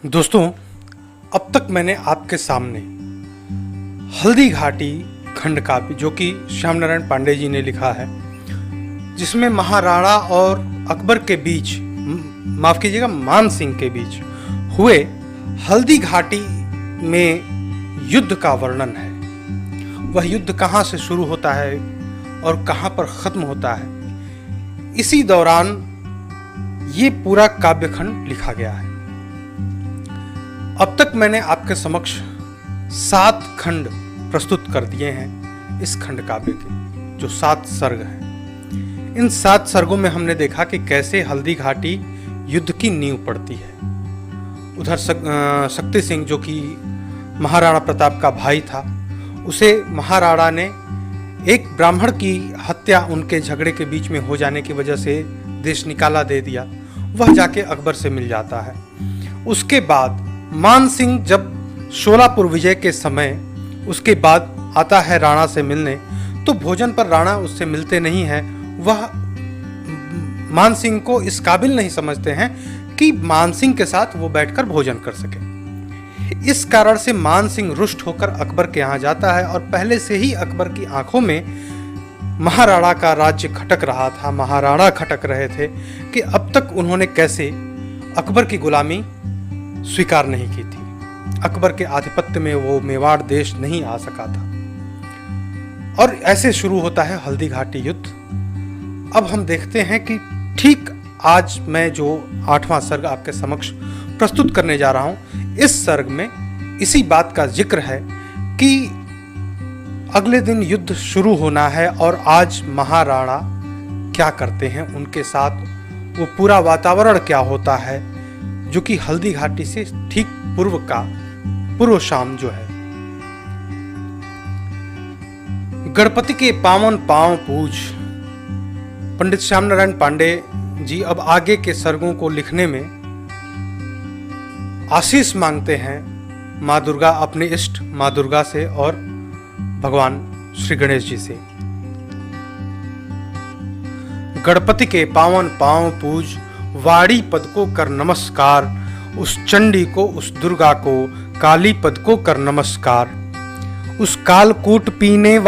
दोस्तों, अब तक मैंने आपके सामने हल्दी घाटी खंड काव्य जो कि श्याम नारायण पांडे जी ने लिखा है, जिसमें महाराणा और अकबर के बीच, माफ कीजिएगा, मान सिंह के बीच हुए हल्दी घाटी में युद्ध का वर्णन है। वह युद्ध कहाँ से शुरू होता है और कहाँ पर खत्म होता है, इसी दौरान ये पूरा काव्यखंड लिखा गया है। अब तक मैंने आपके समक्ष 7 खंड प्रस्तुत कर दिए हैं इस खंड काव्य के, जो 7 सर्ग हैं। इन 7 सर्गों में हमने देखा कि कैसे हल्दी घाटी युद्ध की नींव पड़ती है। उधर शक्ति सिंह, जो कि महाराणा प्रताप का भाई था, उसे महाराणा ने एक ब्राह्मण की हत्या उनके झगड़े के बीच में हो जाने की वजह से देश निकाला दे दिया। वह जाके अकबर से मिल जाता है। उसके बाद मान सिंह जब शोलापुर विजय के समय उसके बाद आता है राणा से मिलने, तो भोजन पर राणा उससे मिलते नहीं हैं। वह मान सिंह को इस काबिल नहीं समझते हैं कि मान सिंह के साथ वो बैठकर भोजन कर सके। इस कारण से मान सिंह रुष्ट होकर अकबर के यहाँ जाता है और पहले से ही अकबर की आंखों में महाराणा का राज्य खटक रहा था, महाराणा खटक रहे थे कि अब तक उन्होंने कैसे अकबर की गुलामी स्वीकार नहीं की थी। अकबर के आधिपत्य में वो मेवाड़ देश नहीं आ सका था। और ऐसे शुरू होता है हल्दी घाटी युद्ध। अब हम देखते हैं कि ठीक आज मैं जो 8वां सर्ग आपके समक्ष प्रस्तुत करने जा रहा हूं, इस सर्ग में इसी बात का जिक्र है कि अगले दिन युद्ध शुरू होना है और आज महाराणा क्या करते हैं, उनके साथ वो पूरा वातावरण क्या होता है, जो कि हल्दी घाटी से ठीक पूर्व शाम जो है। गणपति के पावन पांव पूज। पंडित श्याम नारायण पांडे जी अब आगे के सर्गों को लिखने में आशीष मांगते हैं माँ दुर्गा, अपने इष्ट माँ दुर्गा से और भगवान श्री गणेश जी से। गणपति के पावन पांव पूज, वाड़ी पद को कर नमस्कार, उस चंडी को, उस दुर्गा को, काली पद को कर नमस्कार। उस कालकूट पीने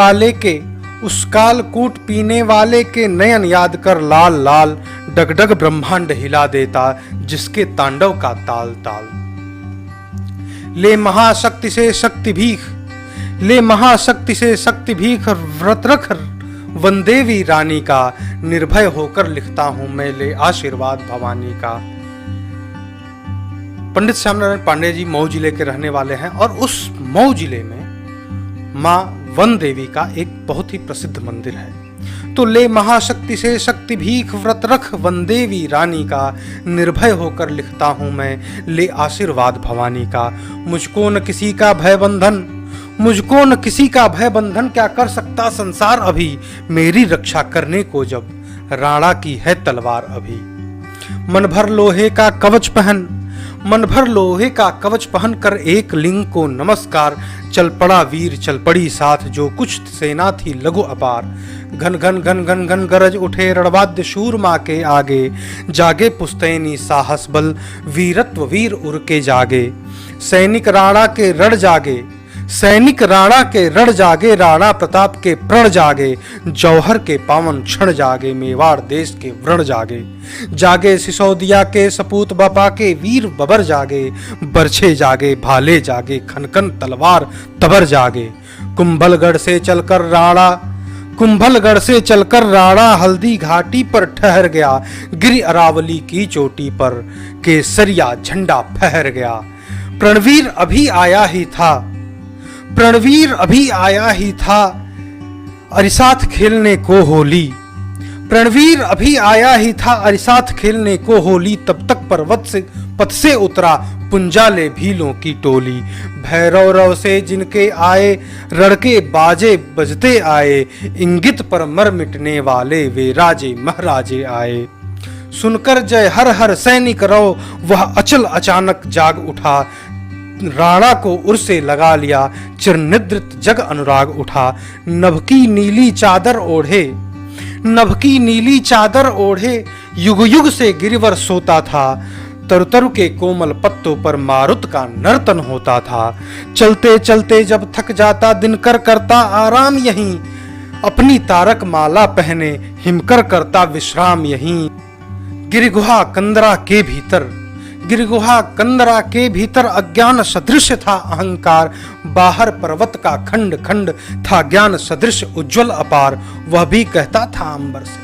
वाले के नयन याद कर, लाल लाल डगडग ब्रह्मांड हिला देता, जिसके तांडव का ताल ताल। ले महाशक्ति से शक्ति भीख, व्रत रख वनदेवी रानी का, निर्भय होकर लिखता हूं मैं, ले आशीर्वाद भवानी का। पंडित श्याम नारायण पांडे जी मऊ जिले के रहने वाले हैं और उस मऊ जिले में मां वन देवी का एक बहुत ही प्रसिद्ध मंदिर है। तो ले महाशक्ति से शक्ति भीख, व्रत रख वनदेवी रानी का, निर्भय होकर लिखता हूं मैं, ले आशीर्वाद भवानी का। मुझको न किसी का भय बंधन, क्या कर सकता संसार अभी, मेरी रक्षा करने को जब राणा की है तलवार अभी। मन भर लोहे का कवच पहन कर एक लिंग को नमस्कार, चल पड़ा वीर चल पड़ी साथ, जो कुछ सेना थी लघु अपार। घन घन घन घन घन गरज उठे रणवाद्य शूरमा के आगे, जागे पुस्तैनी साहस बल, वीरत्व वीर उर के जागे। सैनिक राणा के रण जागे, राणा प्रताप के प्रण जागे, जौहर के पावन क्षण जागे, मेवाड़ देश के व्रण जागे। जागे सिसोदिया के सपूत बापा के वीर बबर जागे, बरछे जागे भाले जागे, खनखन तलवार तबर जागे। कुंभलगढ़ से चलकर राणा हल्दी घाटी पर ठहर गया, गिरि अरावली की चोटी पर केसरिया झंडा फहर गया। प्रणवीर अभी आया ही था अरिसाथ खेलने को होली, तब तक पर्वत से पथ से उतरा पुंजाले भीलों की टोली। भैरव रव से जिनके आए, रड़के बाजे बजते आए, इंगित पर मर मिटने वाले वे राजे महाराजे आए। सुनकर जय हर हर सैनिक रव, वह अचल अचानक जाग उठा, राणा को उर से लगा लिया, चिरनिद्रित जग अनुराग उठा। नभकी नीली चादर ओढ़े युग युग से गिरिवर सोता था, तरु के कोमल पत्तों पर मारुत का नर्तन होता था। चलते चलते जब थक जाता दिनकर करता आराम यहीं, अपनी तारक माला पहने हिमकर करता विश्राम यहीं। गिरिगुहा कंदरा के भीतर अज्ञान सदृश था अहंकार, बाहर पर्वत का खंड खंड था ज्ञान सदृश उज्जवल अपार। वह भी कहता था अंबर से,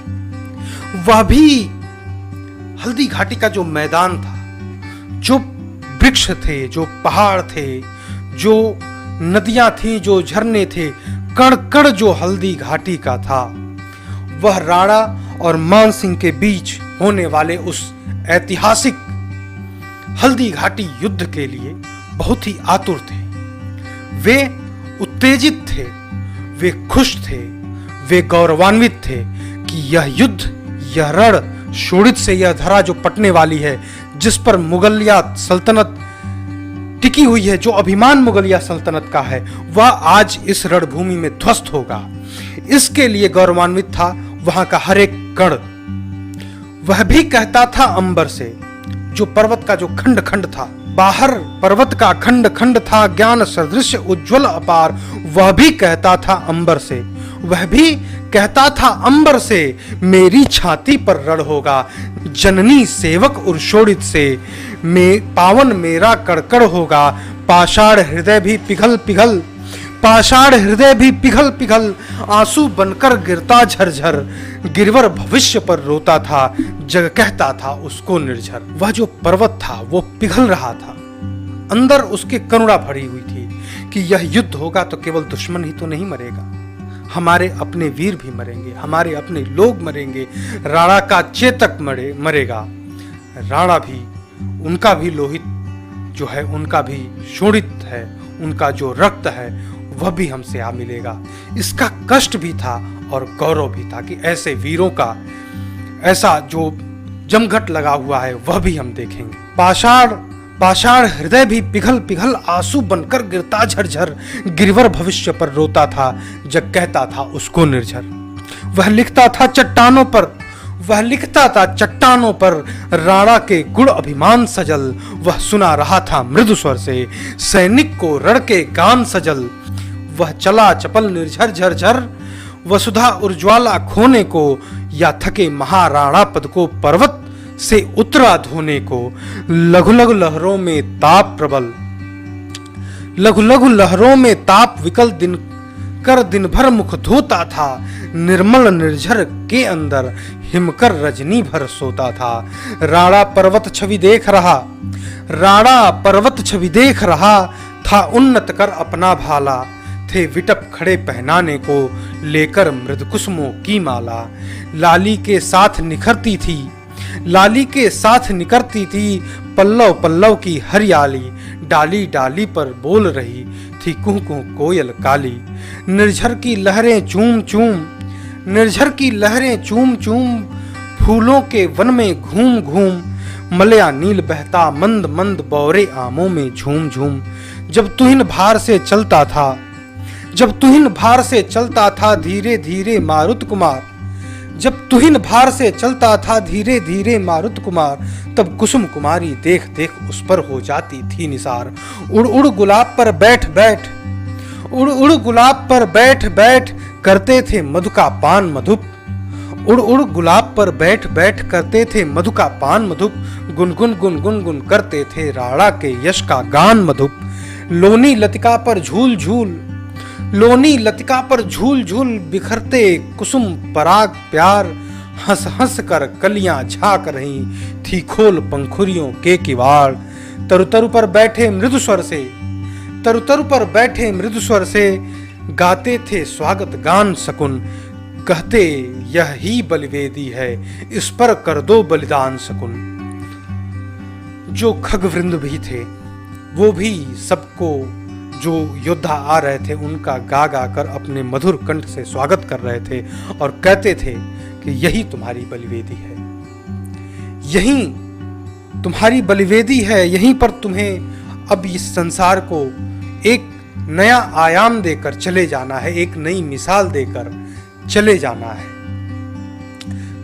वह भी हल्दी घाटी का जो मैदान था, जो वृक्ष थे, जो पहाड़ थे, जो नदियां थी, जो झरने थे, कण कण जो हल्दी घाटी का था, वह राणा और मानसिंह के बीच होने वाले उस ऐतिहासिक हल्दी घाटी युद्ध के लिए बहुत ही आतुर थे। वे उत्तेजित थे, वे खुश थे, वे गौरवान्वित थे कि यह युद्ध, यह रण शोणित से यह धरा जो पटने वाली है, जिस पर मुगलिया सल्तनत टिकी हुई है, जो अभिमान मुगलिया सल्तनत का है, वह आज इस रणभूमि में ध्वस्त होगा। इसके लिए गौरवान्वित था वहां का हर एक कण। वह भी कहता था अंबर से, जो पर्वत का जो खंड खंड था, बाहर पर्वत का खंड खंड था ज्ञान सदृश उज्जवल अपार। वह भी कहता था अंबर से, वह भी कहता था अंबर से, मेरी छाती पर रण होगा, जननी सेवक और शोणित से पावन मेरा कड़कड़ होगा। पाषाण हृदय भी पिघल पिघल आंसू बनकर गिरता झरझर। गिरवर भविष्य पर रोता था, जग कहता था उसको निर्झर। वह जो पर्वत था वो पिघल रहा था, अंदर उसके करुणा भरी हुई थी कि यह युद्ध होगा तो केवल दुश्मन ही तो नहीं मरेगा, हमारे अपने वीर भी मरेंगे, हमारे अपने लोग मरेंगे। राणा का चेतक मरेगा, राणा भी, उनका भी लोहित जो है, उनका भी शोणित है, उनका जो रक्त है वह भी हमसे आ मिलेगा। इसका कष्ट भी था और गौरव भी था कि ऐसे वीरों का ऐसा जो जमघट लगा हुआ है वह भी हम देखेंगे। पाषाण हृदय भी पिघल पिघल आंसू बनकर गिरता झरझर। गिरवर भविष्य पर रोता था, जग कहता था उसको निर्झर। वह लिखता था चट्टानों पर राणा के गुण अभिमान सजल। वह सुना रहा था मृदु स्वर से, सैनिक को रण के गान सजल। वह चला चपल निर्झर झरझर, वसुधा उज्ज्वला खोने को, या थके महाराणा पद को पर्वत से उतरा धोने को। लघु लघु लहरों में ताप विकल दिन भर मुख धोता था। निर्मल निर्झर के अंदर हिमकर रजनी भर सोता था। राणा पर्वत छवि देख रहा था, उन्नत कर अपना भाला। थे विटप खड़े पहनाने को, लेकर मृद कुसुमों की माला। लाली के साथ निकरती थी पल्लव पल्लव की हरियाली। डाली डाली पर बोल रही थी कुहू कुहू कोयल काली। निर्झर की लहरें चूम चूम फूलों के वन में घूम घूम। मलया नील बहता मंद मंद बौरे आमों में झूम झूम। जब तुहिन भार से चलता था धीरे धीरे मारुत कुमार। तब कुसुम कुमारी देख देख उस पर हो जाती थी निसार। उड़ उड़ गुलाब पर बैठ करते थे मधु का पान मधुप। गुनगुन करते थे राणा के यश का गान मधुप। लोनी लतिका पर झूल बिखरते कुसुम पराग प्यार। हंस हंस कर कलियां झांक रही थी खोल पंखुरियों के किवाड़। तरु पर बैठे मृदु स्वर से गाते थे स्वागत गान शकुन। कहते यह ही बलिवेदी है, इस पर कर दो बलिदान शकुन। जो खगवृंद भी थे वो भी सबको, जो योद्धा आ रहे थे उनका गा गा कर अपने मधुर कंठ से स्वागत कर रहे थे और कहते थे कि यही तुम्हारी बलिवेदी है, यही तुम्हारी बलिवेदी है, यहीं पर तुम्हें अब इस संसार को एक नया आयाम देकर चले जाना है, एक नई मिसाल देकर चले जाना है।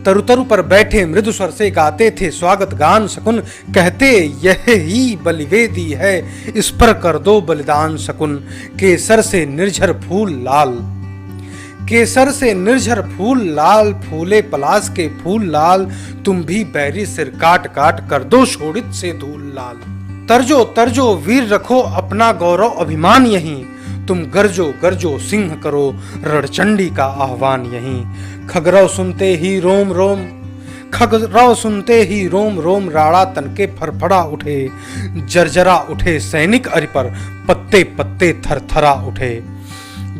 तरु तरु पर बैठे मृदु स्वर से गाते थे स्वागत गान शकुन, कहते यह ही बलिवेदी है, इस पर कर दो बलिदान शकुन। केसर से निर्झर फूल लाल, केसर से निर्झर फूल लाल, फूले पलाश के फूल लाल, तुम भी बैरी सिर काट काट कर दो शोणित से धूल लाल। तर्जो तर्जो वीर रखो अपना गौरव अभिमान यहीं, तुम गरजो गरजो सिंह करो रणचंडी का आह्वान यहीं। खगरव सुनते ही रोम रोम, खगरव सुनते ही रोम रोम, राणा तन के फरफड़ा उठे, जर्जरा उठे सैनिक अरि पर, पत्ते पत्ते थरथरा उठे।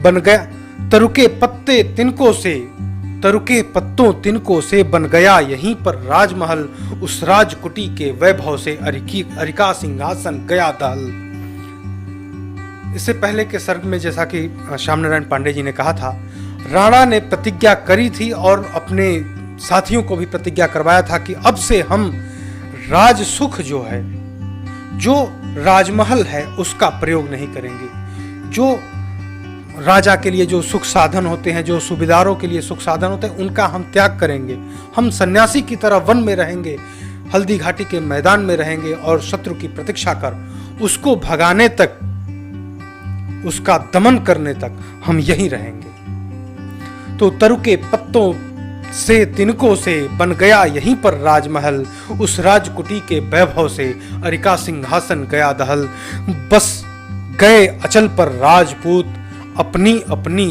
बन गया तरुके पत्ते तिनको से, तरुके पत्तों तिनको से, बन गया यहीं पर राजमहल, उस राजकुटी के वैभव से अरिका सिंहासन गया दहल। इससे पहले के सर्ग में जैसा कि श्याम नारायण पांडे जी ने कहा था, राणा ने प्रतिज्ञा करी थी और अपने साथियों को भी प्रतिज्ञा करवाया था कि अब से हम राज सुख जो है, जो राजमहल है, उसका प्रयोग नहीं करेंगे। जो राजा के लिए जो सुख साधन होते हैं, जो सूबेदारों के लिए सुख साधन होते हैं, उनका हम त्याग करेंगे। हम सन्यासी की तरह वन में रहेंगे, हल्दी घाटी के मैदान में रहेंगे और शत्रु की प्रतीक्षा कर उसको भगाने तक, उसका दमन करने तक हम यहीं रहेंगे। तो तरु के पत्तों से तिनको से, बन गया यहीं पर राजमहल, उस राजकुटी के वैभव से अरिका सिंहासन गया दहल। बस गए अचल पर राजपूत, अपनी अपनी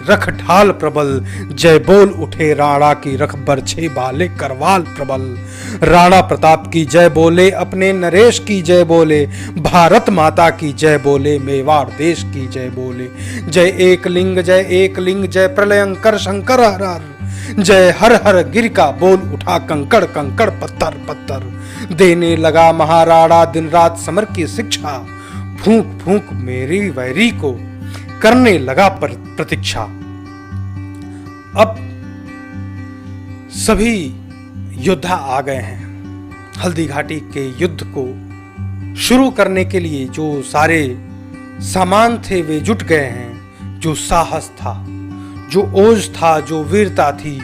रख ढाल प्रबल, जय बोल उठे राणा की रख बरछे बाले करवाल प्रबल। राणा प्रताप की जय बोले, अपने नरेश की जय बोले, भारत माता की जय बोले, मेवाड़ देश की जय बोले। जय एक लिंग जय एक लिंग, जय प्रलयंकर शंकर हर हर, जय हर हर गिर का बोल उठा कंकड़ कंकड़ पत्थर पत्थर। देने लगा महाराणा दिन रात समर की शिक्षा, फूंक फूंक मेरी वैरी को करने लगा प्रतीक्षा। अब सभी योद्धा आ गए हैं। हल्दी घाटी के युद्ध को शुरू करने के लिए जो सारे सामान थे वे जुट गए हैं। जो साहस था, जो ओज था, जो वीरता थी,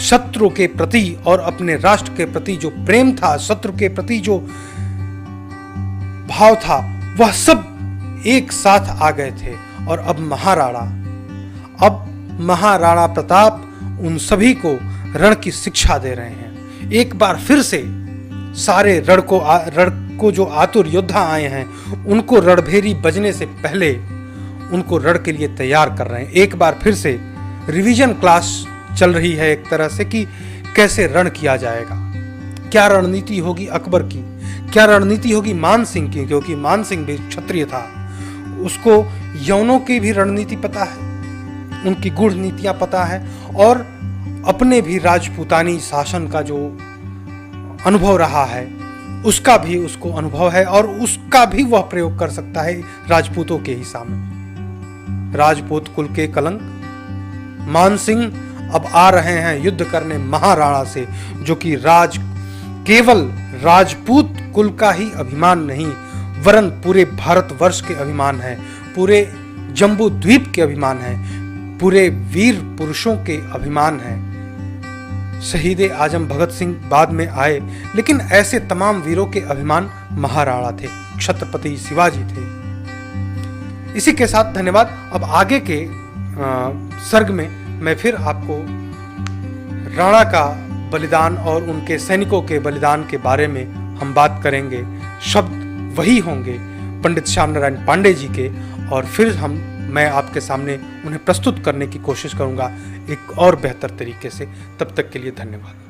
शत्रु के प्रति और अपने राष्ट्र के प्रति जो प्रेम था, शत्रु के प्रति जो भाव था, वह सब एक साथ आ गए थे। और अब महाराणा प्रताप उन सभी को रण की शिक्षा दे रहे हैं। एक बार फिर से सारे रण को जो आतुर योद्धा आए हैं, उनको रणभेरी बजने से पहले उनको रण के लिए तैयार कर रहे हैं। एक बार फिर से रिवीजन क्लास चल रही है एक तरह से कि कैसे रण किया जाएगा, क्या रणनीति होगी अकबर की, क्या रणनीति होगी मान सिंह की, क्योंकि मान सिंह भी क्षत्रिय था, उसको यवनों की भी रणनीति पता है, उनकी गूढ़ नीतियां पता है, और अपने भी राजपूतानी शासन का जो अनुभव रहा है उसका भी उसको अनुभव है, और उसका भी वह प्रयोग कर सकता है राजपूतों के ही सामने। राजपूत कुल के कलंक मान सिंह अब आ रहे हैं युद्ध करने महाराणा से, जो कि केवल राजपूत कुल का ही अभिमान नहीं, वरन पूरे भारतवर्ष के अभिमान है, पूरे जम्बू द्वीप के अभिमान है, पूरे वीर पुरुषों के अभिमान है। शहीद आजम भगत सिंह बाद में आए, लेकिन ऐसे तमाम वीरों के अभिमान महाराणा थे, छत्रपति शिवाजी थे। इसी के साथ धन्यवाद। अब आगे के सर्ग में मैं फिर आपको राणा का बलिदान और उनके सैनिकों के बलिदान के बारे में हम बात करेंगे। शब्द वही होंगे पंडित श्याम नारायण पांडे जी के, और फिर मैं आपके सामने उन्हें प्रस्तुत करने की कोशिश करूंगा एक और बेहतर तरीके से। तब तक के लिए धन्यवाद।